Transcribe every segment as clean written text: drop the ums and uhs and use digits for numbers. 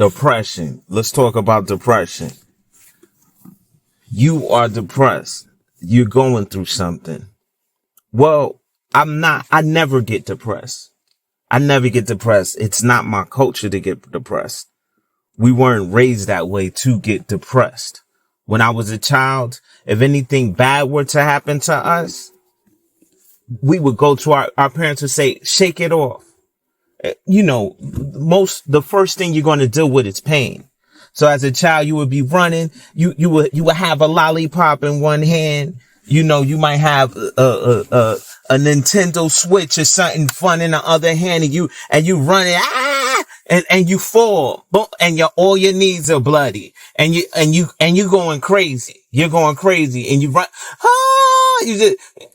Depression. Let's talk about depression. You are depressed. You're going through something. Well, I never get depressed. I never get depressed. It's not my culture to get depressed. We weren't raised that way to get depressed. When I was a child, if anything bad were to happen to us, we would go to our parents would say, shake it off. The first thing you're going to deal with is pain. So as a child, you would be running, you would have a lollipop in one hand. You might have a Nintendo Switch or something fun in the other hand, and you running, and you fall, and all your knees are bloody, and you going crazy. You're going crazy, and you run.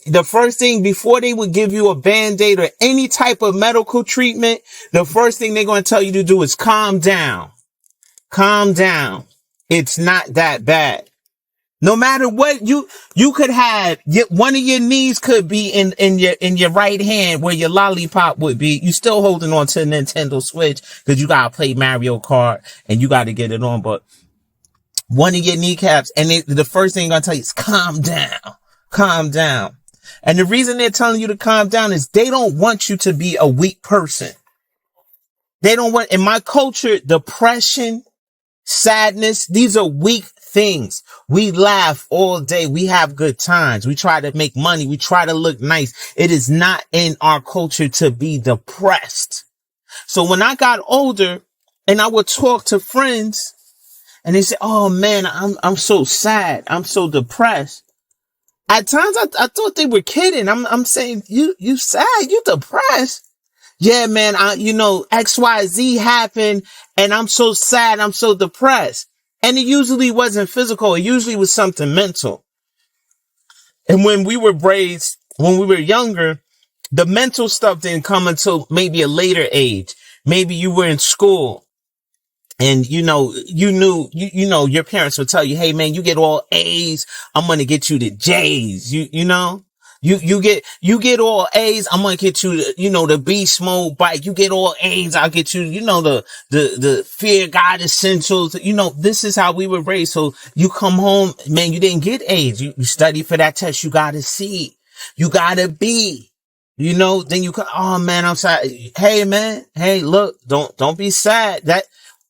The first thing before they would give you a Band-Aid or any type of medical treatment, the first thing they're going to tell you to do is calm down. Calm down. It's not that bad. No matter what, you could have one of your knees could be in your right hand where your lollipop would be. You still holding on to the Nintendo Switch because you gotta play Mario Kart and you gotta get it on. But one of your kneecaps, and the first thing I'm gonna tell you is calm down, calm down. And the reason they're telling you to calm down is they don't want you to be a weak person. They don't want, in my culture, depression, sadness, these are weak things. We laugh all day. We have good times. We try to make money. We try to look nice. It is not in our culture to be depressed. So when I got older and I would talk to friends and they say, oh man, I'm so sad. I'm so depressed. At times I thought they were kidding. I'm saying, you sad, you depressed. Yeah, man, XYZ happened and I'm so sad. I'm so depressed. And it usually wasn't physical. It usually was something mental. And when we were raised, when we were younger, the mental stuff didn't come until maybe a later age. Maybe you were in school and, you knew, your parents would tell you, hey, man, you get all A's. I'm going to get you the J's, You get all A's. I'm going to get you the beast mode bike. You get all A's. I'll get you, the fear God essentials. This is how we were raised. So you come home, man, you didn't get A's. You study for that test. You got a C. You got a B. Then you come, oh man, I'm sorry. Hey man. Hey, look, don't be sad. That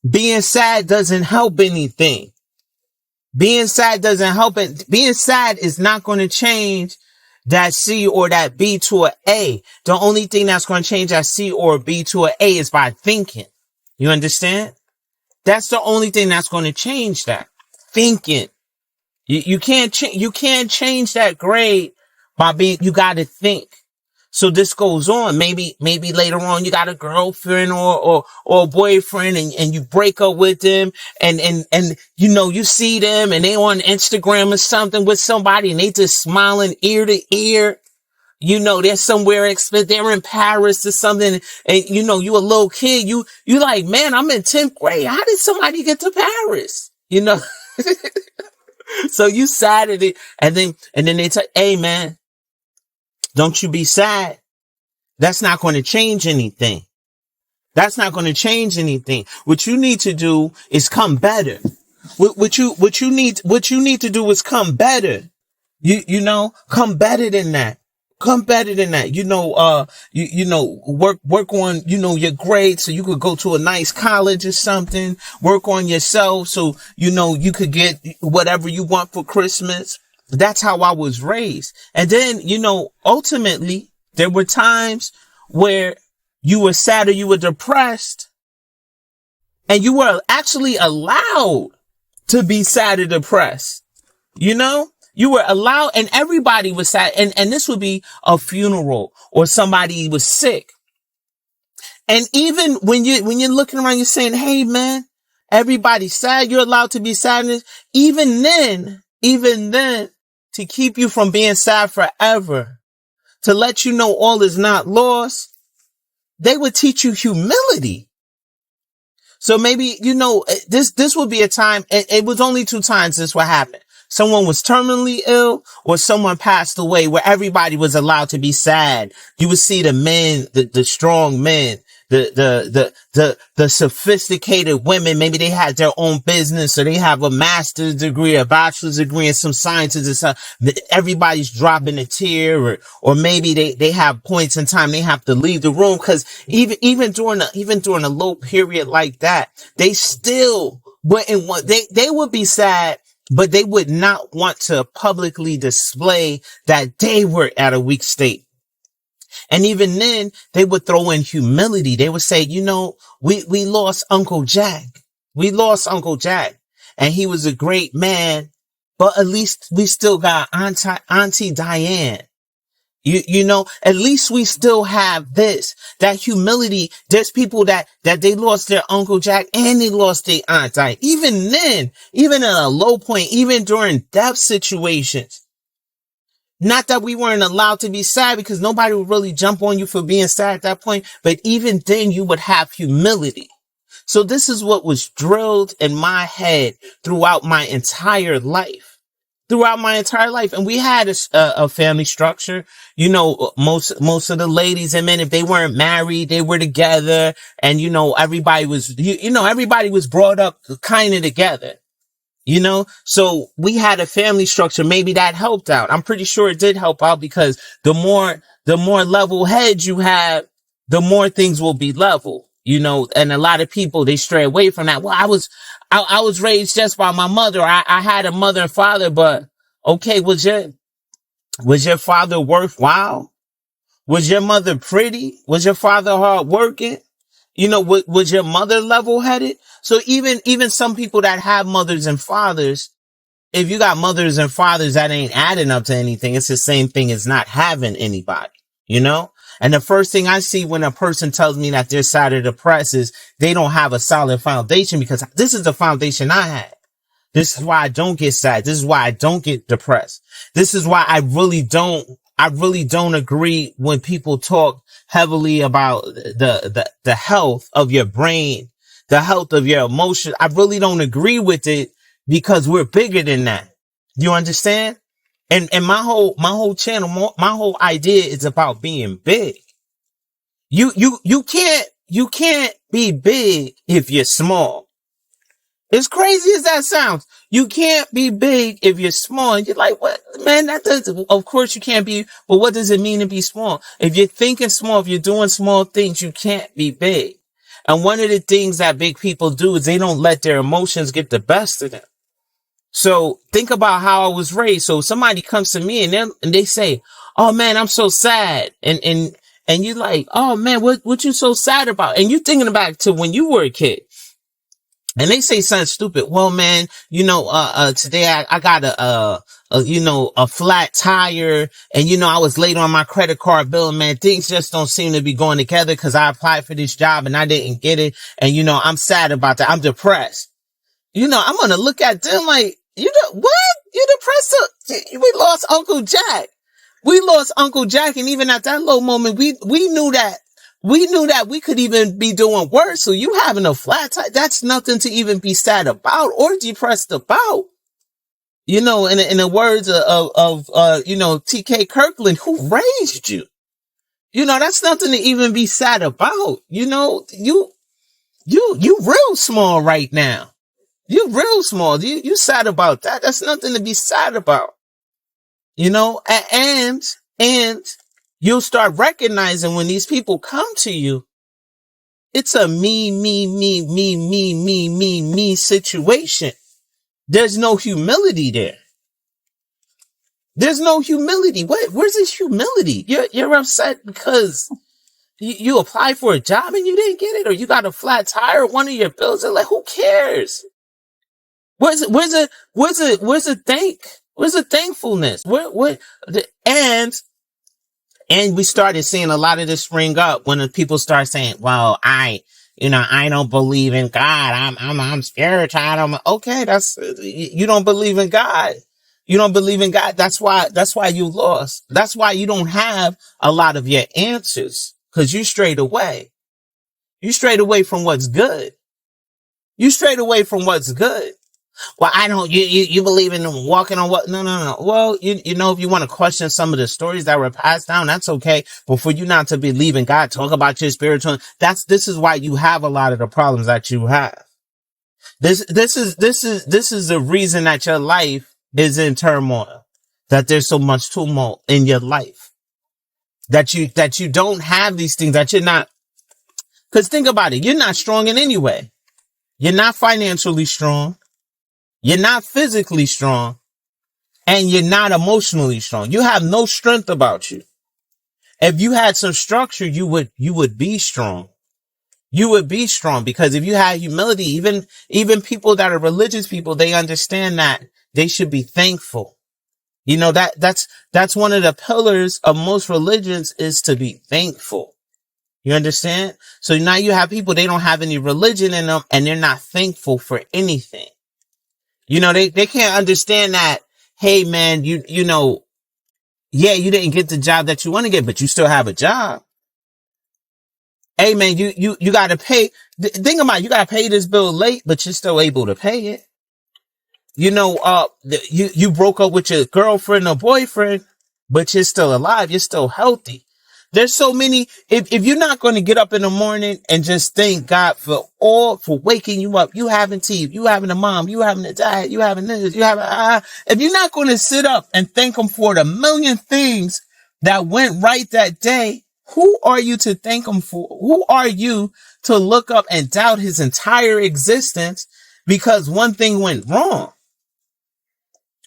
being sad doesn't help anything. Being sad doesn't help it. Being sad is not going to change that C or that B to an A. The only thing that's going to change that C or B to an A is by thinking. You understand? That's the only thing that's going to change that. Thinking. You can't change that grade by you got to think. So this goes on. Maybe later on you got a girlfriend or a boyfriend and you break up with them and you see them and they on Instagram or something with somebody and they just smiling ear to ear. They're somewhere, they're in Paris or something. And you a little kid, you like, man, I'm in 10th grade. How did somebody get to Paris? So you sad at it. And then they tell, hey man, don't you be sad. That's not going to change anything. That's not going to change anything. What you need to do is come better. What you need to do is come better. Come better than that. Come better than that. Work on, your grades so you could go to a nice college or something. Work on yourself so, you could get whatever you want for Christmas. That's how I was raised. And then, ultimately there were times where you were sad or you were depressed and you were actually allowed to be sad or depressed. You were allowed, and everybody was sad. And this would be a funeral or somebody was sick. And even when you're looking around, you're saying, hey man, everybody's sad. You're allowed to be sad. Even then, to keep you from being sad forever, to let you know all is not lost, they would teach you humility. So maybe, this would be a time, it was only 2 times this would happen. Someone was terminally ill or someone passed away where everybody was allowed to be sad. You would see the men, the strong men, the sophisticated women, maybe they had their own business or they have a master's degree, a bachelor's degree in some sciences and stuff. Everybody's dropping a tear, or maybe they have points in time they have to leave the room, because even during a low period like that, they still wouldn't want, they would be sad, but they would not want to publicly display that they were at a weak state. And even then, they would throw in humility. They would say, we lost Uncle Jack. We lost Uncle Jack. And he was a great man, but at least we still got Auntie Diane. At least we still have this, that humility. There's people that they lost their Uncle Jack and they lost their Aunt Diane. Even then, even at a low point, even during death situations. Not that we weren't allowed to be sad, because nobody would really jump on you for being sad at that point. But even then you would have humility. So this is what was drilled in my head throughout my entire life. And we had a family structure. Most of the ladies and men, if they weren't married, they were together. And, everybody was brought up kind of together. So we had a family structure. Maybe that helped out. I'm pretty sure it did help out, because the more level heads you have, the more things will be level, and a lot of people, they stray away from that. Well, I was raised just by my mother. I had a mother and father, but okay, was your father worthwhile? Was your mother pretty? Was your father hardworking? Was your mother level-headed? So even some people that have mothers and fathers, if you got mothers and fathers that ain't adding up to anything, it's the same thing as not having anybody, And the first thing I see when a person tells me that they're sad or depressed is they don't have a solid foundation, because this is the foundation I had. This is why I don't get sad. This is why I don't get depressed. This is why I really don't agree when people talk heavily about the health of your brain, the health of your emotions. I really don't agree with it, because we're bigger than that. You understand? And my whole channel, my whole idea is about being big. You can't be big if you're small. As crazy as that sounds, you can't be big if you're small. And you're like, what, man, of course you can't be, but what does it mean to be small? If you're thinking small, if you're doing small things, you can't be big. And one of the things that big people do is they don't let their emotions get the best of them. So think about how I was raised. So somebody comes to me and they say, oh man, I'm so sad. And you're like, oh man, what you so sad about? And you're thinking back to when you were a kid. And they say something stupid. Well, man, today I got a flat tire, and I was late on my credit card bill, and man, things just don't seem to be going together, because I applied for this job and I didn't get it. And I'm sad about that. I'm depressed. I'm going to look at them like, what? You depressed? We lost Uncle Jack. And even at that low moment, we knew that. We knew that we could even be doing worse. So you having a flat tire, that's nothing to even be sad about or depressed about. In the words of T.K. Kirkland, who raised you. That's nothing to even be sad about. You real small right now. You real small. You sad about that. That's nothing to be sad about. And you'll start recognizing when these people come to you, it's a me situation. There's no humility there. There's no humility. Where's this humility? You're upset because you applied for a job and you didn't get it, or you got a flat tire, or one of your bills are like, who cares? Where's the thankfulness? And we started seeing a lot of this spring up when people start saying, well, I don't believe in God. I'm spiritual. Okay. You don't believe in God. You don't believe in God. That's why you lost. That's why you don't have a lot of your answers, because you strayed away. You strayed away from what's good. You strayed away from what's good. Well, I don't, you believe in walking on what? No. Well, you know, if you want to question some of the stories that were passed down, that's okay. But for you not to believe in God, talk about your spiritual, this is why you have a lot of the problems that you have. This is the reason that your life is in turmoil, that there's so much tumult in your life, that you don't have these things, that you're not, cause think about it. You're not strong in any way. You're not financially strong. You're not physically strong, and you're not emotionally strong. You have no strength about you. If you had some structure, you would be strong. You would be strong, because if you had humility, even people that are religious people, they understand that they should be thankful. You know, that's one of the pillars of most religions, is to be thankful. You understand? So now you have people, they don't have any religion in them, and they're not thankful for anything. You know, they can't understand that, hey man, you know, yeah, you didn't get the job that you want to get, but you still have a job. Hey man, you gotta pay. Think about it, you gotta pay this bill late, but you're still able to pay it. You know, you broke up with your girlfriend or boyfriend, but you're still alive. You're still healthy. There's so many, if you're not going to get up in the morning and just thank God for waking you up, you having tea, you having a mom, you having a dad, you having this, you having, if you're not going to sit up and thank him for the million things that went right that day, who are you to thank him for? Who are you to look up and doubt his entire existence because one thing went wrong?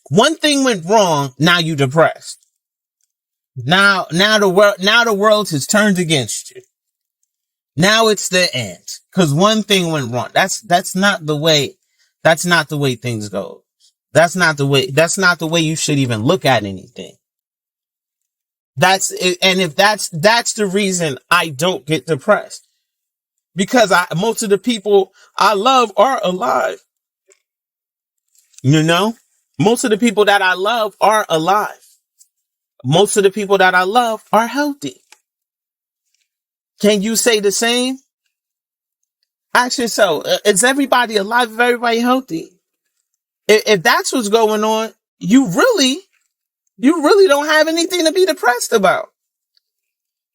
One thing went wrong. Now you depressed. Now the world has turned against you. Now it's the end, because one thing went wrong. That's not the way things go. That's not the way you should even look at anything. And if that's the reason I don't get depressed, because most of the people I love are alive. You know, most of the people that I love are alive. Most of the people that I love are healthy. Can you say the same? Ask yourself, is everybody alive? Is everybody healthy? If that's what's going on, you really don't have anything to be depressed about.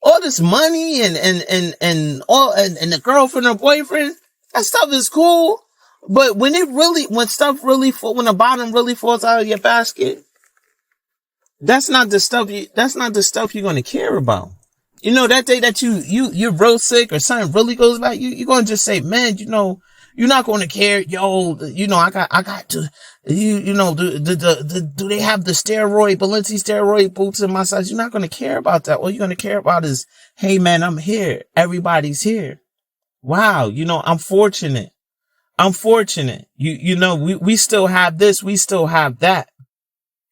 All this money and the girlfriend or boyfriend, that stuff is cool. But when the bottom really falls out of your basket, that's not the stuff you're going to care about. You know, that day that you're real sick or something really goes bad, you're going to just say, man, you know, you're not going to care. Yo, you know, I got to, you know, do they have the Balenci steroid boots in my size? You're not going to care about that. All you're going to care about is, hey man, I'm here. Everybody's here. Wow. You know, I'm fortunate. You know, we still have this. We still have that.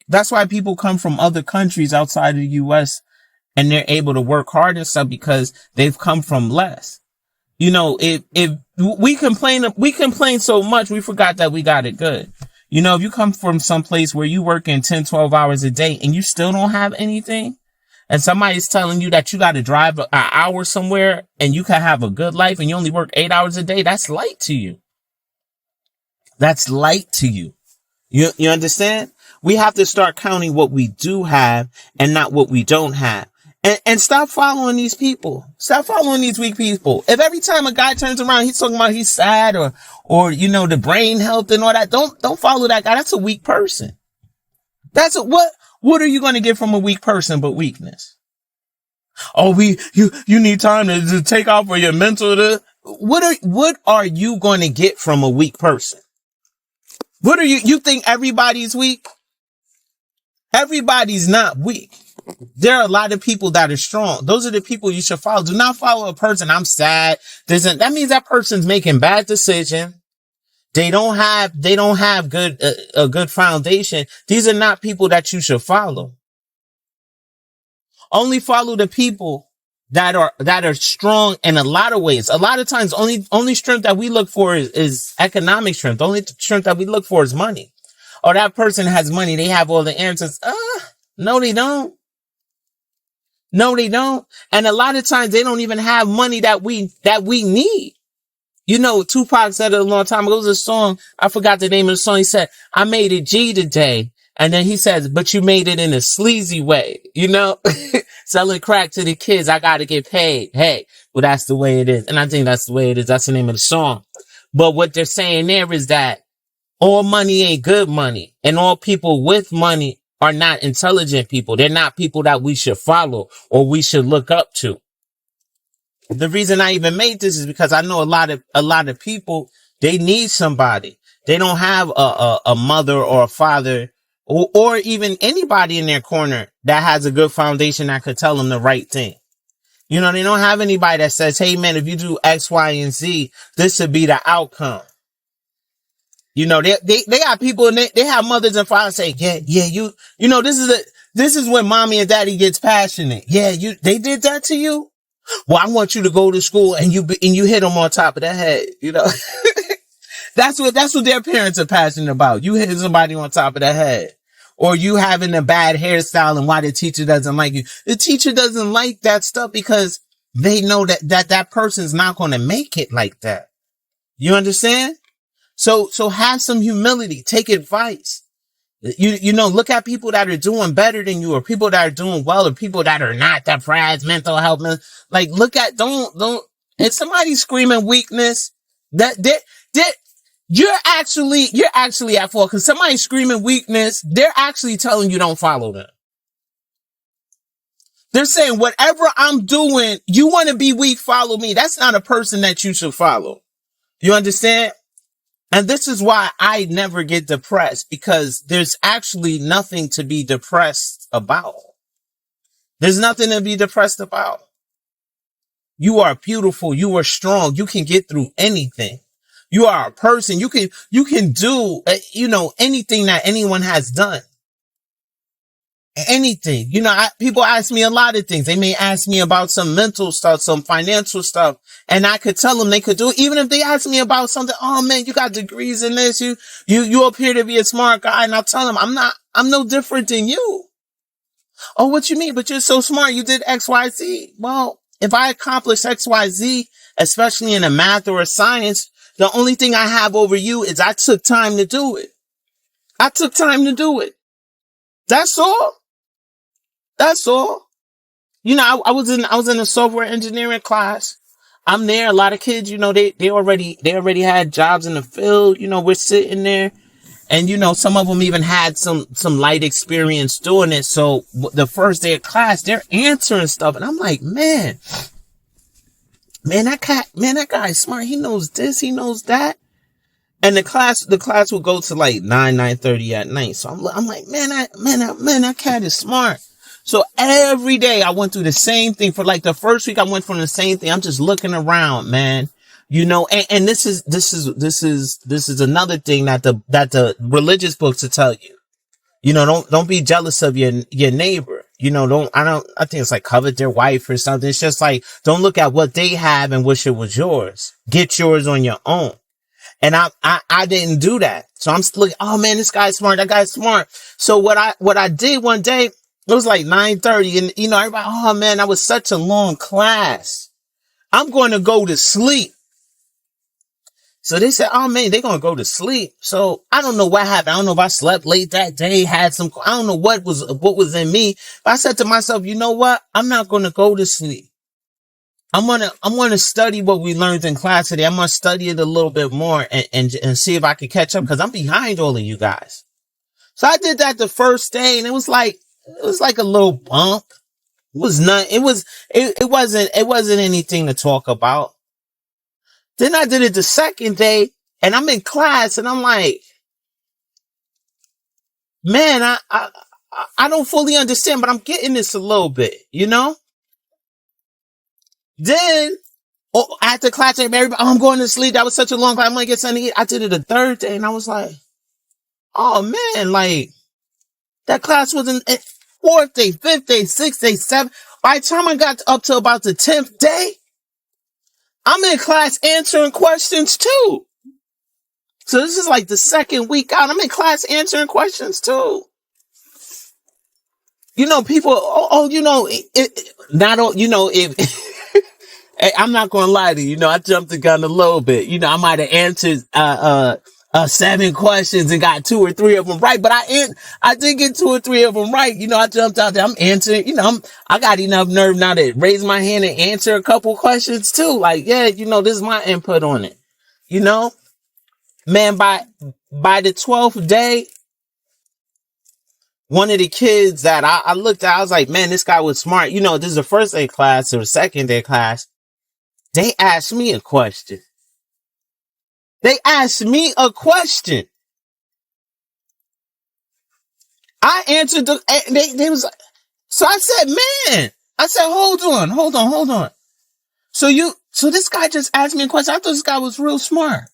That's why people come from other countries outside of the U.S. and they're able to work hard and stuff, because they've come from less. You know, if we complain so much, we forgot that we got it good. You know, if you come from some place where you work in 10, 12 hours a day and you still don't have anything, and somebody's telling you that you got to drive an hour somewhere and you can have a good life and you only work 8 hours a day, that's light to you. That's light to you. You understand? We have to start counting what we do have and not what we don't have. And stop following these people. Stop following these weak people. If every time a guy turns around, he's talking about he's sad or, you know, the brain health and all that, don't follow that guy. That's a weak person. What are you going to get from a weak person but weakness? Oh, you need time to take off for your mental. What are you going to get from a weak person? You think everybody's weak? Everybody's not weak. There are a lot of people that are strong. Those are the people you should follow. Do not follow a person. I'm sad. That means that person's making bad decisions. They don't have a good foundation. These are not people that you should follow. Only follow the people that are strong in a lot of ways. A lot of times, only strength that we look for is economic strength. The only strength that we look for is money. Or that person has money. They have all the answers. No, they don't. No, they don't. And a lot of times they don't even have money that we need. You know, Tupac said it a long time ago. It was a song. I forgot the name of the song. He said, I made it G today. And then he says, but you made it in a sleazy way, you know, selling crack to the kids. I got to get paid. Hey, well, that's the way it is. And I think that's the way it is. That's the name of the song. But what they're saying there is that all money ain't good money, and all people with money are not intelligent people. They're not people that we should follow or we should look up to. The reason I even made this is because I know a lot of people, they need somebody. They don't have a mother or a father or even anybody in their corner that has a good foundation that could tell them the right thing. You know, they don't have anybody that says, hey man, if you do X, Y, and Z, this would be the outcome. You know, they got people and they have mothers and fathers say, yeah, you know, this is when mommy and daddy gets passionate. Yeah, they did that to you. Well, I want you to go to school and you hit them on top of the head. You know, that's what their parents are passionate about. You hitting somebody on top of the head, or you having a bad hairstyle and why the teacher doesn't like you. The teacher doesn't like that stuff because they know that person's not going to make it like that. You understand? So have some humility, take advice. You know, look at people that are doing better than you, or people that are doing well, or people that are not depressed, mental health. Like, look at, don't, if somebody's screaming weakness, you're actually at fault, because somebody's screaming weakness, they're actually telling you don't follow them. They're saying, whatever I'm doing, you want to be weak, follow me. That's not a person that you should follow. You understand? And this is why I never get depressed, because there's actually nothing to be depressed about. There's nothing to be depressed about. You are beautiful. You are strong. You can get through anything. You are a person. You can do, anything that anyone has done. Anything. You know, people ask me a lot of things. They may ask me about some mental stuff, some financial stuff, and I could tell them they could do it. Even if they ask me about something, oh man, you got degrees in this, you appear to be a smart guy, and I'll tell them, I'm no different than you. Oh, what you mean? But you're so smart, you did X, Y, Z. Well, if I accomplish X, Y, Z, especially in a math or a science, the only thing I have over you is I took time to do it. I took time to do it. That's all. That's all. You know, I was in a software engineering class. I'm there. A lot of kids, you know, they already had jobs in the field. You know, we're sitting there, and you know, some of them even had some light experience doing it. So the first day of class, they're answering stuff, and I'm like, man, that guy's smart. He knows this, he knows that. And the class will go to like 9:30 at night. So I'm like, man, that cat is smart. So every day I went through the same thing. For like the first week, I went from the same thing. I'm just looking around, man. You know, and this is another thing that the religious books will tell you. You know, don't be jealous of your neighbor. You know, I think it's like covet their wife or something. It's just like, don't look at what they have and wish it was yours. Get yours on your own. And I didn't do that. So I'm still looking, oh man, this guy's smart. That guy's smart. So what I did one day, it was like 9:30, and you know, everybody, oh man, that was such a long class. I'm going to go to sleep. So they said, oh man, they're going to go to sleep. So I don't know what happened. I don't know if I slept late that day, I don't know what was in me. But I said to myself, you know what? I'm not going to go to sleep. I'm going to study what we learned in class today. I'm going to study it a little bit more and see if I can catch up, because I'm behind all of you guys. So I did that the first day, and it was like a little bump. It was not, it wasn't anything to talk about. Then I did it the second day, and I'm in class, and I'm like, man, I don't fully understand, but I'm getting this a little bit, you know? Then, after class, everybody, I'm going to sleep. That was such a long time. I'm going to get something to eat. I did it the third day, and I was like, oh man, like, that class was in fourth day, fifth day, sixth day, seventh. By the time I got up to about the 10th day, I'm in class answering questions too. So this is like the second week out. I'm in class answering questions too. You know, people, you know, not all, you know, if, I'm not going to lie to you. You know, I jumped the gun a little bit. You know, I might have answered, 7 questions and got 2 or 3 of them right, but I did get 2 or 3 of them right. You know, I jumped out there. I'm answering, you know, I got enough nerve now to raise my hand and answer a couple questions too. Like, yeah, you know, this is my input on it. You know, man, by the 12th day, one of the kids that I looked at, I was like, man, this guy was smart. You know, this is the first day class or the second day class. They asked me a question. They asked me a question. I answered they was, so I said, man, I said, hold on. So this guy just asked me a question. I thought this guy was real smart.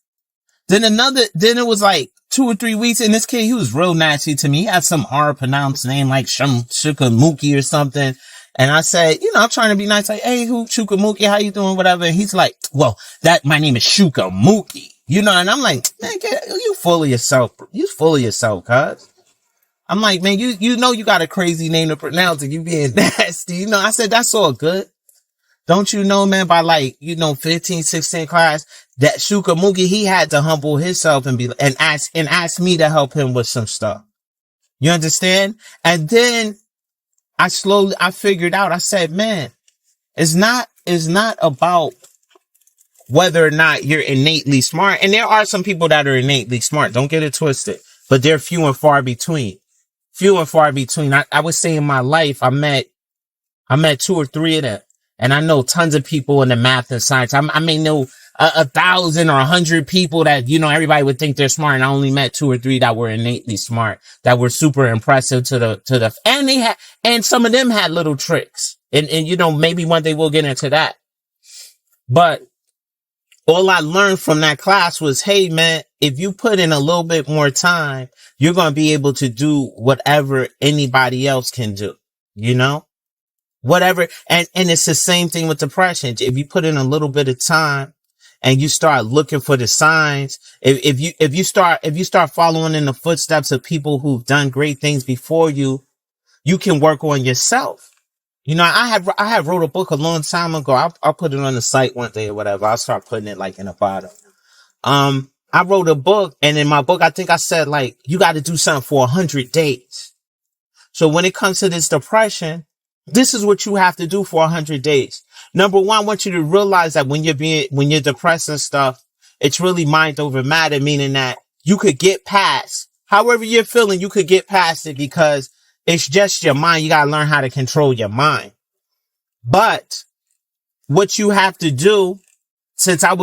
Then it was like 2 or 3 weeks, and this kid, he was real nasty to me. He had some hard pronounced name like Shukamuki or something. And I said, you know, I'm trying to be nice, like, hey, who Shukamuki, how you doing, whatever. And he's like, well, my name is Shukamuki. You know, and I'm like, man, you full of yourself. You full of yourself, cuz. I'm like, man, you know you got a crazy name to pronounce and you being nasty. You know, I said, that's all good. Don't you know, man, by like, you know, 15, 16 class, that Shukamugi, he had to humble himself and ask me to help him with some stuff. You understand? And then I figured out, I said, man, it's not about whether or not you're innately smart. And there are some people that are innately smart. Don't get it twisted, but they're few and far between. I would say in my life, I met 2 or 3 of them. And I know tons of people in the math and science. I may know 1,000 or 100 people that, you know, everybody would think they're smart. And I only met 2 or 3 that were innately smart, that were super impressive and some of them had little tricks. And, you know, maybe one day we'll get into that. But all I learned from that class was, hey, man, if you put in a little bit more time, you're going to be able to do whatever anybody else can do, you know? Whatever. And it's the same thing with depression. If you put in a little bit of time and you start looking for the signs, if you start following in the footsteps of people who've done great things before you, you can work on yourself. You know, I had wrote a book a long time ago. I'll put it on the site one day or whatever. I'll start putting it like in a bottle. I wrote a book, and in my book, I think I said, like, you got to do something for 100 days. So when it comes to this depression, this is what you have to do for 100 days. Number one, I want you to realize that when you're depressed and stuff, it's really mind over matter, meaning that you could get past, however you're feeling, you could get past it because it's just your mind. You got to learn how to control your mind. But what you have to do, since I've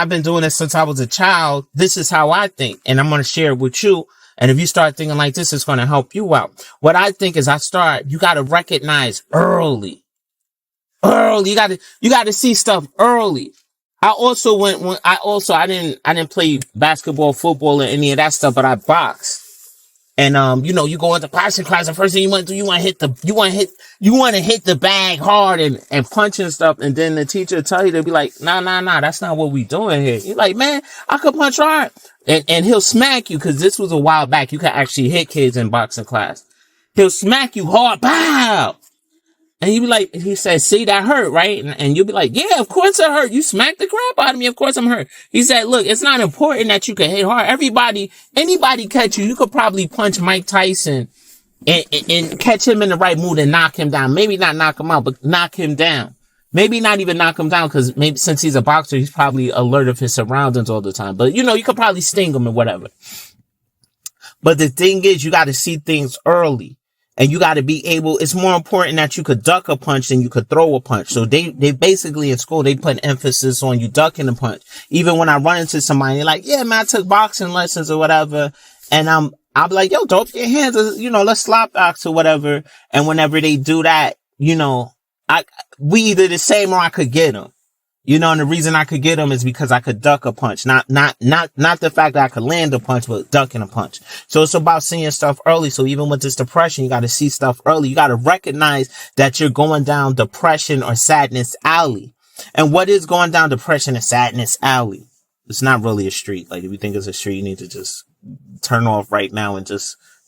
been doing this since I was a child, this is how I think, and I'm going to share it with you. And if you start thinking like this, it's going to help you out. What I think is you got to recognize early. You got to see stuff early. I didn't play basketball, football, or any of that stuff, but I boxed. And, you know, you go into boxing class, the first thing you want to do, you want to hit the bag hard and punch and stuff. And then the teacher tell you to be like, nah, that's not what we doing here. You're like, man, I could punch hard. And he'll smack you, cause this was a while back. You could actually hit kids in boxing class. He'll smack you hard. Pow! And you be like, he said, see, that hurt, right? And you'll be like, yeah, of course it hurt. You smacked the crap out of me. Of course I'm hurt. He said, look, it's not important that you can hit hard. Anybody catch you. You could probably punch Mike Tyson and catch him in the right mood and knock him down. Maybe not knock him out, but knock him down. Maybe not even knock him down, because maybe since he's a boxer, he's probably alert of his surroundings all the time. But, you know, you could probably sting him or whatever. But the thing is, you got to see things early. And you got to be able, it's more important that you could duck a punch than you could throw a punch. So they basically in school, they put emphasis on you ducking a punch. Even when I run into somebody, they're like, yeah, man, I took boxing lessons or whatever. And I'll be like, yo, throw up your hands, you know, let's slap box or whatever. And whenever they do that, you know, we either the same or I could get them. You know, and the reason I could get them is because I could duck a punch. Not the fact that I could land a punch, but ducking a punch. So it's about seeing stuff early. So even with this depression, you got to see stuff early. You got to recognize that you're going down depression or sadness alley. And what is going down depression and sadness alley? It's not really a street. Like, if you think it's a street, you need to just turn off right now and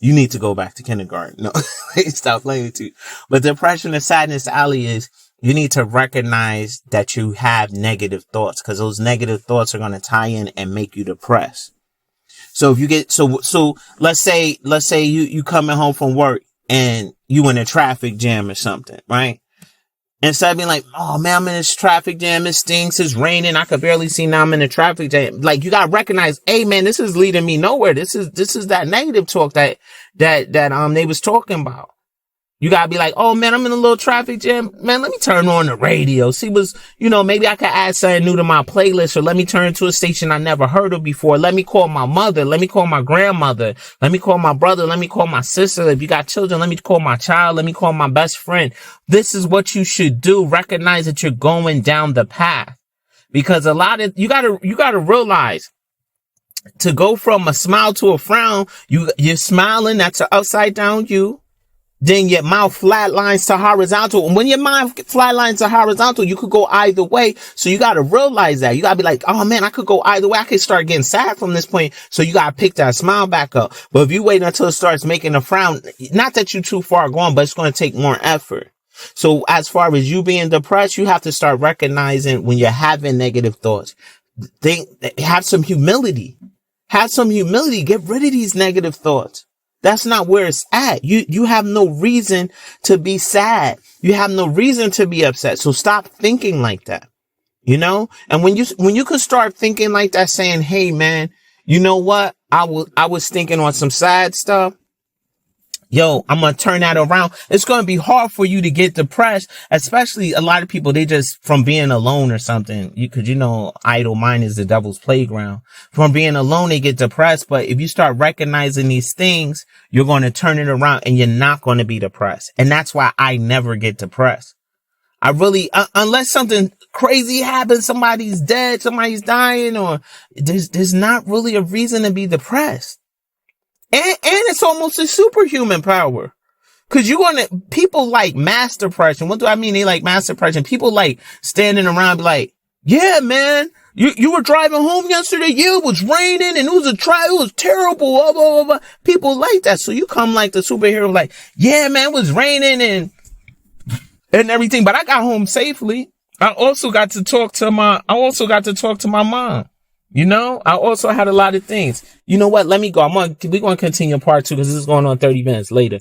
you need to go back to kindergarten. No, stop playing with you. But depression and sadness alley is You need to recognize that you have negative thoughts, because those negative thoughts are going to tie in and make you depressed. So if you get, so let's say you coming home from work and you in a traffic jam or something, right? Instead of being like, oh man, I'm in this traffic jam, it stinks, it's raining, I could barely see, now I'm in a traffic jam. Like, you gotta recognize, hey man, this is leading me nowhere. This is that negative talk that they was talking about. You gotta be like, oh man, I'm in a little traffic jam. Man, let me turn on the radio. See maybe I could add something new to my playlist, or let me turn to a station I never heard of before. Let me call my mother. Let me call my grandmother. Let me call my brother. Let me call my sister. If you got children, let me call my child. Let me call my best friend. This is what you should do. Recognize that you're going down the path, because you gotta realize, to go from a smile to a frown, you're smiling. That's an upside down you. Then your mouth flatlines to horizontal. And when your mouth flatlines to horizontal, you could go either way. So you got to realize that. You got to be like, oh man, I could go either way. I could start getting sad from this point. So you got to pick that smile back up. But if you wait until it starts making a frown, not that you're too far gone, but it's going to take more effort. So as far as you being depressed, you have to start recognizing when you're having negative thoughts. Have some humility. Have some humility. Get rid of these negative thoughts. That's not where it's at. You have no reason to be sad. You have no reason to be upset. So stop thinking like that, And when you can start thinking like that, saying, hey man, you know what? I was thinking on some sad stuff. Yo, I'm going to turn that around. It's going to be hard for you to get depressed, especially a lot of people, they just, from being alone or something, idle mind is the devil's playground. From being alone, they get depressed. But if you start recognizing these things, you're going to turn it around and you're not going to be depressed. And that's why I never get depressed. I really, unless something crazy happens, somebody's dead, somebody's dying, or there's not really a reason to be depressed. And it's almost a superhuman power. Cause people like mass depression. What do I mean? They like mass depression. People like standing around be like, yeah, man, you were driving home yesterday. Yeah, it was raining and it was terrible. Blah, blah, blah, blah. People like that. So you come like the superhero, like, yeah, man, it was raining and everything, but I got home safely. I also got to talk to my mom. I also had a lot of things. You know what? Let me go. We're going to continue part 2 because this is going on 30 minutes later.